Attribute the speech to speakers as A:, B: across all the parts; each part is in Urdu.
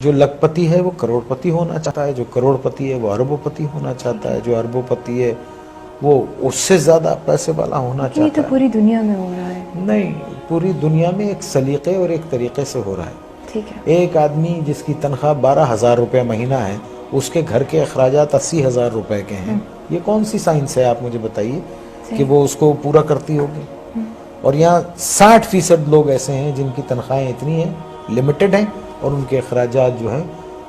A: جو لکھپتی ہے وہ کروڑپتی ہونا چاہتا ہے، جو کروڑپتی ہے وہ اربوپتی ہونا چاہتا ہے، جو اربوپتی ہے وہ اس سے زیادہ پیسے والا ہونا
B: یہ
A: چاہتا
B: تو
A: ہے۔
B: پوری دنیا میں ہو رہا ہے۔
A: نہیں، پوری دنیا میں ایک سلیقے اور ایک طریقے سے ہو رہا ہے۔
B: ٹھیک ہے۔
A: ایک آدمی جس کی تنخواہ 12,000 روپے مہینہ ہے، اس کے گھر کے اخراجات 80,000 روپے کے ہیں، یہ کون سی سائنس ہے آپ مجھے بتائیے کہ وہ اس کو پورا کرتی ہوگی؟ اور یہاں 60% لوگ ایسے ہیں جن کی تنخواہیں اتنی ہیں، لمیٹڈ ہیں، اور ان کے اخراجات جو ہیں،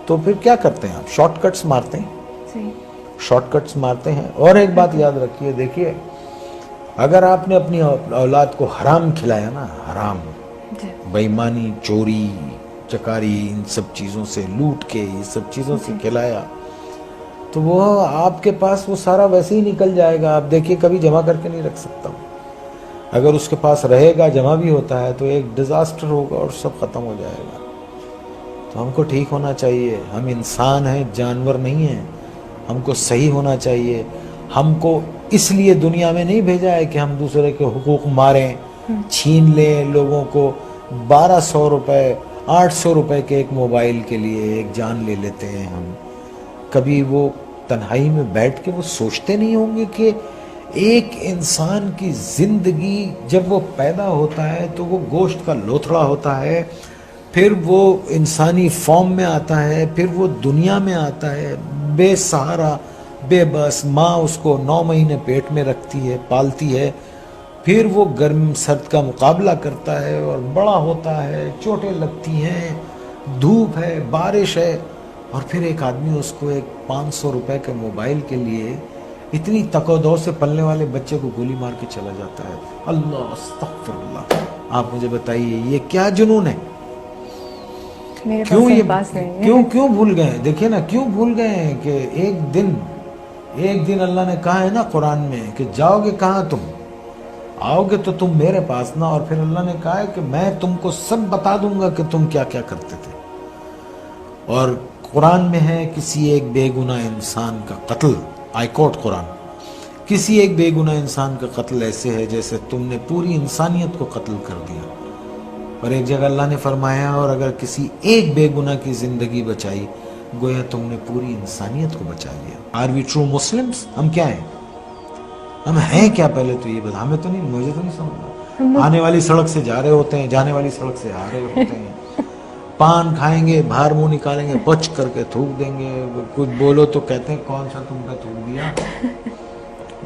A: تو پھر کیا کرتے ہیں آپ؟ شارٹ کٹس مارتے ہیں، شارٹ کٹس مارتے ہیں۔ اور ایک بات یاد رکھیے، دیکھیے اگر آپ نے اپنی اولاد کو حرام کھلایا نا، حرام، بے ایمانی، چوری چکاری، ان سب چیزوں سے، لوٹ کے یہ سب چیزوں سے کھلایا، تو وہ آپ کے پاس وہ سارا ویسے ہی نکل جائے گا۔ آپ دیکھیے کبھی جمع کر کے نہیں رکھ سکتا ہوں، اگر اس کے پاس رہے گا، جمع بھی ہوتا ہے تو ایک ڈیزاسٹر ہوگا اور سب ختم ہو جائے گا۔ تو ہم کو ٹھیک ہونا چاہیے، ہم انسان ہیں، جانور نہیں ہیں، ہم کو صحیح ہونا چاہیے۔ ہم کو اس لیے دنیا میں نہیں بھیجا ہے کہ ہم دوسرے کے حقوق ماریں، چھین لیں لوگوں کو۔ 1200 روپے 800 روپے کے ایک موبائل کے لیے ایک جان لے لیتے ہیں ہم۔ کبھی وہ تنہائی میں بیٹھ کے وہ سوچتے نہیں ہوں گے کہ ایک انسان کی زندگی جب وہ پیدا ہوتا ہے تو وہ گوشت کا لوتھڑا ہوتا ہے، پھر وہ انسانی فارم میں آتا ہے، پھر وہ دنیا میں آتا ہے بے سہارا، بے بس، ماں اس کو 9 مہینے پیٹ میں رکھتی ہے، پالتی ہے، پھر وہ گرم سرد کا مقابلہ کرتا ہے اور بڑا ہوتا ہے، چوٹیں لگتی ہیں، دھوپ ہے، بارش ہے، اور پھر ایک آدمی اس کو ایک 500 روپے کے موبائل کے لیے اتنی تک و دو سے پلنے والے بچے کو گولی مار کے چلا جاتا ہے۔ اللہ استغفر اللہ۔ آپ مجھے بتائیے یہ کیا جنون ہے؟ کیوں بھول گئے؟ دیکھیں نا، کیوں بھول گئے ہیں کہ ایک دن اللہ نے کہا ہے نا قرآن میں کہ جاؤ گے کہاں تم؟ آؤ گے تو تم میرے پاس نا، اور پھر اللہ نے کہا ہے کہ میں تم کو سب بتا دوں گا کہ تم کیا کیا کرتے تھے۔ اور قرآن میں ہے کسی ایک بے گناہ انسان کا قتل، آئی کوٹ قرآن، کسی ایک بے گناہ انسان کا قتل ایسے ہے جیسے تم نے پوری انسانیت کو قتل کر دیا۔ اور ایک جگہ اللہ نے فرمایا اور اگر کسی ایک بے گناہ کی زندگی بچائی گویا تم نے پوری انسانیت کو بچا لیا۔ Are we true Muslims? ہم کیا ہیں؟ ہم ہیں کیا؟ پہلے تو یہ بتا، ہمیں تو نہیں، مجھے تو نہیں سمجھا۔ آنے والی سڑک سے جا رہے ہوتے ہیں، جانے والی سڑک سے آ رہے ہوتے ہیں، پان کھائیں گے، باہر منہ نکالیں گے، پچ کر کے تھوک دیں گے، کچھ بولو تو کہتے ہیں کون سا تم کا تھوک دیا۔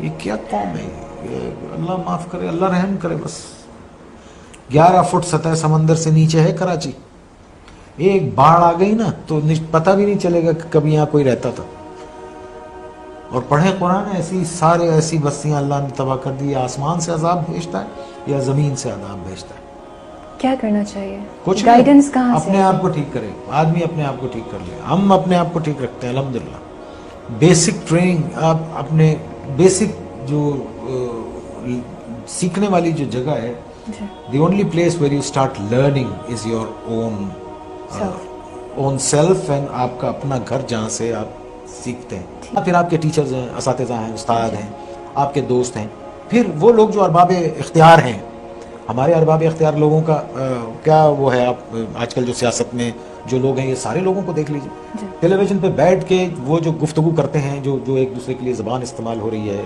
A: یہ کیا قوم ہے یہ؟ اللہ معاف کرے، اللہ رحم کرے۔ بس 11 فٹ سطح سمندر سے نیچے ہے کراچی، ایک باڑھ آ گئی نا تو پتہ بھی نہیں چلے گا کہ کبھی یہاں کوئی رہتا تھا۔ اور پڑھیں قرآن، ایسی بستیاں اللہ نے تباہ کر دی۔ آسمان سے عذاب بھیجتا ہے یا زمین سے عذاب بھیجتا ہے؟
B: کیا کرنا چاہیے؟
A: کچھ
B: گائیڈنس کہاں سے؟
A: اپنے آپ کو ٹھیک کرے، آدمی اپنے آپ کو ٹھیک کر لے۔ ہم اپنے آپ کو ٹھیک رکھتے ہیں الحمدللہ۔ بیسک ٹریننگ، آپ اپنے بیسک جو سیکھنے والی جو جگہ ہے، the only place where you start learning is your own self and آپ کا اپنا گھر جہاں سے آپ سیکھتے ہیں۔ پھر آپ کے ٹیچرز ہیں، اساتذہ ہیں، استاد ہیں، آپ کے دوست ہیں، پھر وہ لوگ جو ارباب اختیار ہیں۔ ہمارے ارباب اختیار لوگوں کا کیا وہ ہے؟ آپ آج کل جو سیاست میں جو لوگ ہیں یہ سارے لوگوں کو دیکھ لیجیے، ٹیلی ویژن پہ بیٹھ کے وہ جو گفتگو کرتے ہیں، جو ایک دوسرے کے لیے زبان استعمال ہو رہی ہے،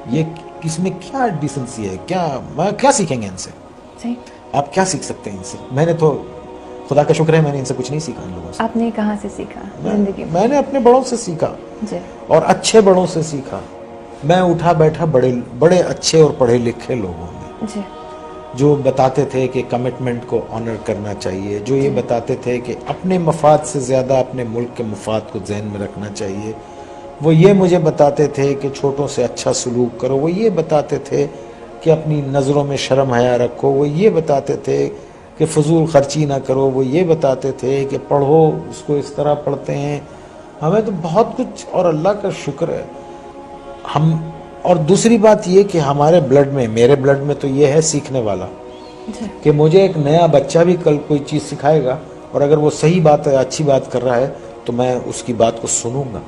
A: یہ اس میں کیا ڈیسنسی ہے؟ کیا سیکھیں گے ان سے؟ آپ کیا سیکھ سکتے ہیں ان سے؟ میں نے تو خدا کا شکر ہے میں نے ان سے کچھ نہیں سیکھا۔ ان لوگوں سے
B: آپ نے کہاں سے سیکھا زندگی
A: میں نے اپنے بڑوں سے سیکھا، اور اچھے بڑوں سے سیکھا۔ میں اٹھا بیٹھا بڑے اچھے اور پڑھے لکھے لوگوں میں، جو بتاتے تھے کہ کمٹمنٹ کو آنر کرنا چاہیے، جو یہ بتاتے تھے کہ اپنے مفاد سے زیادہ اپنے ملک کے مفاد کو ذہن میں رکھنا چاہیے، وہ یہ مجھے بتاتے تھے کہ چھوٹوں سے اچھا سلوک کرو، وہ یہ بتاتے تھے کہ اپنی نظروں میں شرم حیا رکھو، وہ یہ بتاتے تھے کہ فضول خرچی نہ کرو، وہ یہ بتاتے تھے کہ پڑھو، اس کو اس طرح پڑھتے ہیں۔ ہمیں تو بہت کچھ، اور اللہ کا شکر ہے اور دوسری بات یہ کہ ہمارے بلڈ میں، میرے بلڈ میں تو یہ ہے سیکھنے والا، کہ مجھے ایک نیا بچہ بھی کل کوئی چیز سکھائے گا اور اگر وہ صحیح بات ہے، اچھی بات کر رہا ہے تو میں اس کی بات کو سنوں گا۔